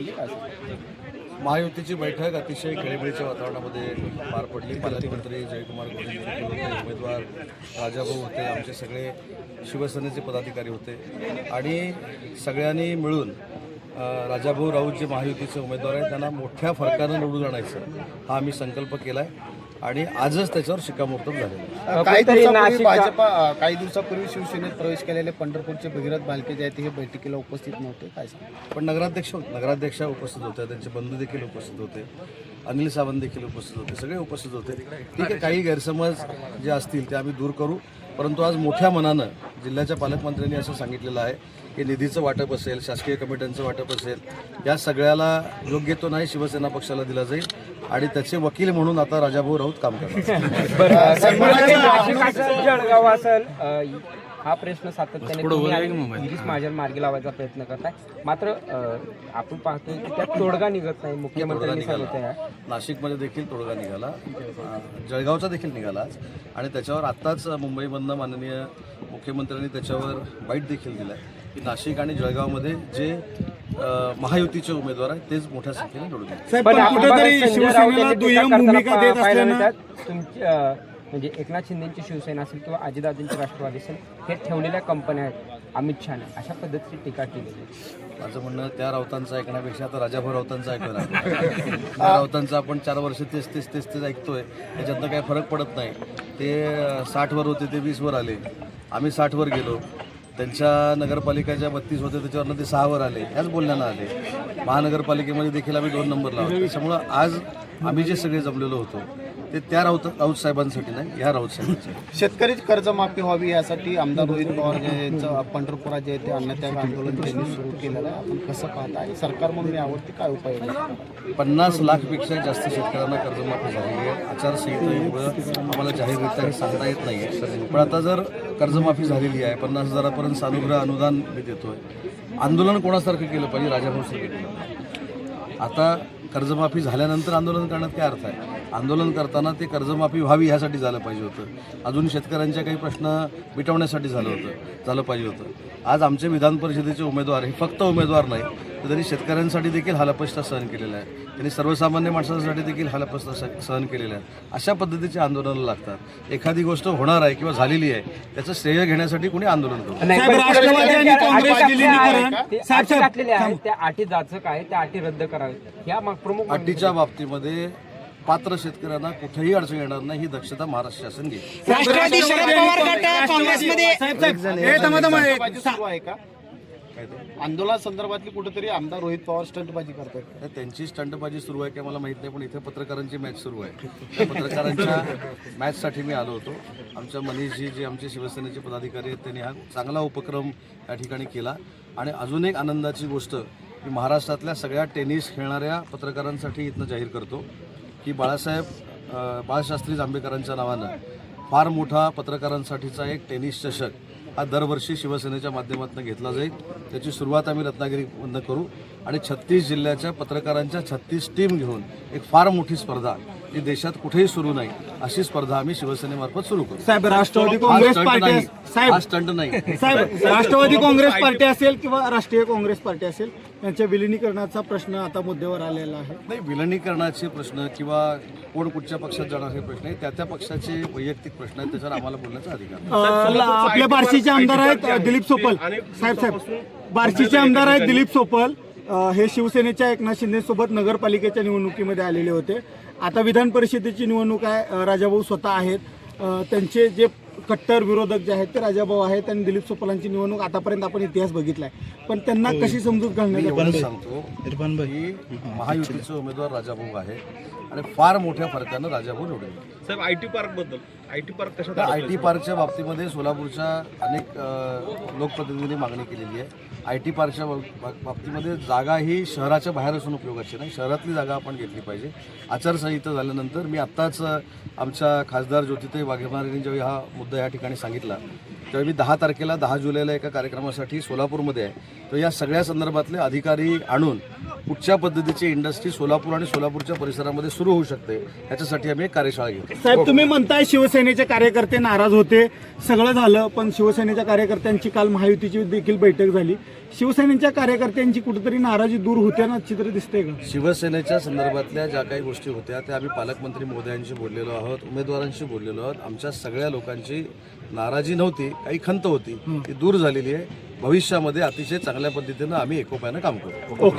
संदर्भामध्ये काय सांगा? महायुतीची बैठक अतिशय खेळीमेळीच्या वातावरणामध्ये पार पडली. पालकमंत्री जयकुमार गोविंद होते, उमेदवार राजाभाऊ होते, आमचे सगळे शिवसेनेचे पदाधिकारी होते आणि सगळ्यांनी मिळून राजाभाऊ राऊत जे महायुतीचे उमेदवार आहेत त्यांना मोठ्या फरकानं निवडून आणायचं हा आम्ही संकल्प केला आहे आणि आजच त्याच्यावर शिक्कामोर्तब झालेलं आहे. काही दिवसापूर्वी शिवसेनेत प्रवेश केलेले पंढरपूरचे भगीरथ बालके जे आहेत हे बैठकीला उपस्थित नव्हते, काय सांगा? पण नगराध्यक्ष उपस्थित होते, त्यांचे बंधू देखील उपस्थित होते, अनिल सावंत देखील उपस्थित होते, सगळे उपस्थित होते. ठीक आहे, काही गैरसमज जे असतील ते आम्ही दूर करू, परंतु आज मोठ्या मनानं जिल्ह्याच्या पालकमंत्र्यांनी असं सांगितलेलं आहे की निधीचं वाटप असेल, शासकीय कमिट्यांचं वाटप असेल, या सगळ्याला योग्य तो नाही शिवसेना पक्षाला दिला जाईल आणि त्याचे वकील म्हणून आता राजाभाऊ राऊत काम करतात. जळगाव असेल हा प्रश्न सातत्याने गिरीश महाजन मार्गी लावायचा प्रयत्न करताय, मात्र आपण पाहतोय की त्यात तोडगा निघत नाही. मुख्यमंत्र्यांनी सांगितलं नाशिकमध्ये देखील तोडगा निघाला, जळगावचा देखील निघाला आणि त्याच्यावर आत्ताच मुंबईमधनं माननीय मुख्यमंत्र्यांनी त्याच्यावर बाईट देखील दिला आहे की नाशिक आणि जळगावमध्ये जे महायुतीचे उमेदवार आहेत तेच मोठ्या संख्येने निवडून म्हणजे एकनाथ शिंदेची शिवसेना असेल किंवा अजितदादांची राष्ट्रवादी असेल हे ठेवलेल्या कंपन्या आहेत अमित शहाने अशा पद्धतीची टीका केली. माझं म्हणणं त्या राऊतांचं ऐकण्यापेक्षा आता राजाभाऊ राऊतांचं ऐकलं. त्या राऊतांचं आपण 4 वर्ष तेच ऐकतोय, त्याच्यातनं काही फरक पडत नाही. ते 60वर होते ते 20वर आले, आम्ही 60वर गेलो. त्यांच्या नगरपालिकेच्या 32 होते त्याच्यावरनं ते 6वर आले, ह्याच बोलण्यानं आले. महानगरपालिकेमध्ये देखील आम्ही 2 नंबर लावले. त्याच्यामुळं आज आम्ही जे सगळे जमलेलो होतो ते त्या राऊत साहेबांसाठी नाही, ह्या राऊत साहेबांसाठी. शेतकरी कर्जमाफी व्हावी यासाठी आमदार रोहित पवार यांचं पंढरपुरात जे ते अन्नत्याग आंदोलन त्यांनी सुरू केलेलं आहे, आपण कसं पाहता आणि सरकार म्हणून यावरती काय उपाय 50 लाखपेक्षा जास्त शेतकऱ्यांना कर्जमाफी झालेली आहे. आचारसंहितेमुळं आम्हाला जाहीररित्या हे सांगता येत नाही आहे. पण आता जर कर्जमाफी झालेली आहे, 50,000पर्यंत सानुग्रह अनुदान मी देतोय. आंदोलन कोणासारखं केलं पाहिजे? राजाभाऊसारखं केलं पाहिजे. आता कर्जमाफी झाल्यानंतर आंदोलन करण्यात काय अर्थ आहे? आंदोलन करताना ते कर्जमाफी व्हावी ह्यासाठी झालं पाहिजे होतं. अजून शेतकऱ्यांच्या काही प्रश्न मिटवण्यासाठी झालं पाहिजे होतं. आज आमचे विधान परिषदेचे उमेदवार हे फक्त उमेदवार नाही तर त्यांनी शेतकऱ्यांसाठी देखील हालअपेष्टा सहन केलेला आहे, त्यांनी सर्वसामान्य माणसांसाठी देखील हालअपेष्टा सहन केलेल्या आहे. अशा पद्धतीचे आंदोलनं लागतात. एखादी गोष्ट होणार आहे किंवा झालेली आहे त्याचं श्रेय घेण्यासाठी कोणी आंदोलन करतो. त्या अटी जायचं काय, त्या अटी रद्द कराव्यात या प्रमुख अटीच्या बाबतीमध्ये पात्र शेतकऱ्यांना कुठेही अडचण येणार नाही ही दक्षता महाराष्ट्र शासन घेईल. राष्ट्रवादी शरद पवार गट काँग्रेसमध्ये आंदोलनासंदर्भातली कुठेतरी आमदार रोहित पवार स्टंटबाजी करतात. त्यांची स्टंटबाजी सुरू आहे की मला माहीत नाही, पण इथे पत्रकारांची मॅच सुरू आहे. त्या पत्रकारांच्या मॅचसाठी मी आलो होतो. आमच्या मनीषजी जे आमचे शिवसेनेचे पदाधिकारी आहेत त्यांनी हा चांगला उपक्रम या ठिकाणी केला आणि अजून एक आनंदाची गोष्ट मी महाराष्ट्रातल्या सगळ्या टेनिस खेळणाऱ्या पत्रकारांसाठी इथनं जाहीर करतो की बाळशास्त्री जांभेकरांच्या नावानं फार मोठा पत्रकारांसाठीचा एक टेनिस चषक हा दरवर्षी शिवसेनेच्या माध्यमातून घेतला जाईल. त्याची सुरुवात आम्ही रत्नागिरीमधनं करू आणि 36 जिल्ह्याच्या पत्रकारांच्या 36 टीम घेऊन एक फार मोठी स्पर्धा जी देशात कुठेही सुरू नाही अशी स्पर्धा आम्ही शिवसेनेमार्फत सुरू करू. साहेब राष्ट्रवादी काँग्रेस पार्टी हा स्टंट नाही. साहेब राष्ट्रवादी काँग्रेस पार्टी असेल किंवा राष्ट्रीय काँग्रेस पार्टी असेल यांच्या विलिनीकरणाचा प्रश्न आता मुद्द्यावर आलेला आहे. नाही, विलिनीकरणाचे प्रश्न किंवा कोण कुठच्या पक्षात जाणार हे प्रश्न आहे, त्या पक्षाचे वैयक्तिक प्रश्न आहेत, त्याच्यावर आम्हाला बोलण्याचा अधिकार. आपल्या बार्शीचे आमदार आहेत दिलीप सोपल साहेब बार्शीचे आमदार आहेत दिलीप सोपल हे शिवसेनेच्या एकनाथ शिंदे सोबत नगरपालिकेच्या निवडणुकीमध्ये आलेले होते. आता विधान परिषदेची निवडणूक आहे, राजाभाऊ स्वतः आहेत, त्यांचे जे कट्टर विरोधक जे आहेत ते राजाभाऊ आहेत आणि दिलीप सोपलांची निवडणूक आतापर्यंत आपण इतिहास बघितलाय, पण त्यांना कशी समजूत घालण्यात सांगतो की महायुतीचे उमेदवार राजाभाऊ आहे आणि फार मोठ्या फरकानं राजाभाऊ निवडून. साहेब आयटी पार्क कशा आयटी पार्कच्या बाबतीमध्ये सोलापूरच्या अनेक लोकप्रतिनिधींनी मागणी केलेली आहे. आयटी पार्कच्या बाबतीमध्ये जागा ही शहराच्या बाहेर असून उपयोगाची नाही, शहरातली जागा आपण घेतली पाहिजे. आचारसंहिता झाल्यानंतर मी आत्ताच आमच्या खासदार ज्योतिताई वाघमारे यांनी जेव्हा हा मुद्दा या ठिकाणी सांगितला तेव्हा मी 10 तारखेला 10 जुलैला एका कार्यक्रमासाठी सोलापूरमध्ये आहे, तर या सगळ्या संदर्भातले अधिकारी आणून कुठच्या पद्धतीची इंडस्ट्री सोलापूर आणि सोलापूरच्या परिसरामध्ये सुरू होऊ शकते याच्यासाठी आम्ही एक कार्यशाळा घेतो. साहेब, तुम्ही म्हणताय शिवसेनेचे कार्यकर्ते नाराज होते, सगळं झालं, पण शिवसेनेच्या कार्यकर्त्यांची काल महायुतीची देखील बैठक झाली. शिवसेनेच्या कार्यकर्त्यांची कुठेतरी नाराजी दूर होते ना चित्र दिसते का? शिवसेनेच्या संदर्भातल्या ज्या काही गोष्टी होत्या त्या आम्ही पालकमंत्री महोदयांशी बोललेलो आहोत, उमेदवारांशी बोललेलो आहोत. आमच्या सगळ्या लोकांची नाराजी नव्हती, काही खंत होती, ती दूर झालेली आहे. भविष्यामध्ये अतिशय चांगल्या पद्धतीनं आम्ही एकोप्यानं काम करू.